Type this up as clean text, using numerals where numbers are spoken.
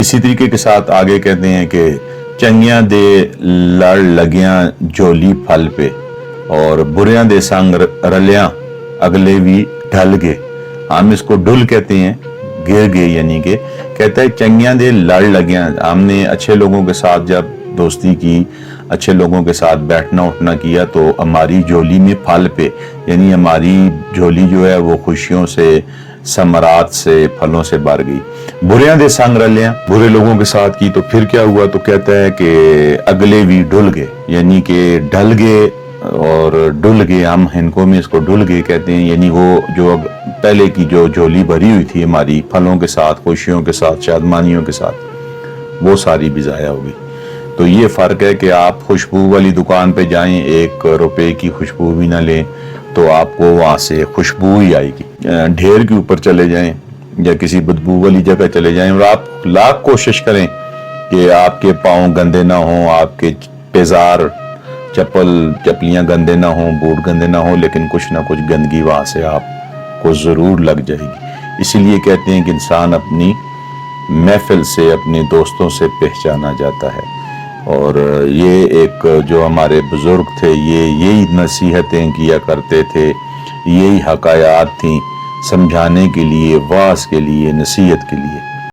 اسی طریقے کے ساتھ آگے کہتے ہیں کہ چنگیاں دے لڑ لگیاں جولی پھل پہ اور بریاں دے سنگ رلیاں اگلے بھی ڈھل گئے. ہم اس کو ڈھل کہتے ہیں، گر گئے، یعنی کہ کہتا ہے چنگیاں دے لڑ لگیاں. ہم نے اچھے لوگوں کے ساتھ جب دوستی کی، اچھے لوگوں کے ساتھ بیٹھنا اٹھنا کیا تو ہماری جھولی میں پھل پہ، یعنی ہماری جھولی جو ہے وہ خوشیوں سے، ثمرات سے، پھلوں سے بھر گئی. بریاں دے سنگ رلیاں، برے لوگوں کے ساتھ کی تو پھر کیا ہوا؟ تو کہتا ہے کہ اگلے بھی ڈھل گئے، یعنی کہ ڈھل گئے اور ڈھل گئے. ہم ہندکوں میں اس کو ڈھل گئے کہتے ہیں، یعنی وہ جو پہلے کی جو جھولی بھری ہوئی تھی ہماری پھلوں کے ساتھ، خوشیوں کے ساتھ، شادمانیوں کے ساتھ، وہ ساری بھی ضائع ہو گئی. تو یہ فرق ہے کہ آپ خوشبو والی دکان پہ جائیں، 1 روپے کی خوشبو بھی نہ لیں تو آپ کو وہاں سے خوشبو ہی آئے گی. ڈھیر کے اوپر چلے جائیں یا کسی بدبو والی جگہ چلے جائیں اور آپ لاکھ کوشش کریں کہ آپ کے پاؤں گندے نہ ہوں، آپ کے پیزار چپلیاں گندے نہ ہوں، بوٹ گندے نہ ہوں، لیکن کچھ نہ کچھ گندگی وہاں سے آپ کو ضرور لگ جائے گی. اسی لیے کہتے ہیں کہ انسان اپنی محفل سے، اپنے دوستوں سے پہچانا جاتا ہے. اور یہ ایک جو ہمارے بزرگ تھے یہی نصیحتیں کیا کرتے تھے، یہی حکایات تھیں سمجھانے کے لیے، واعظ کے لیے، نصیحت کے لیے.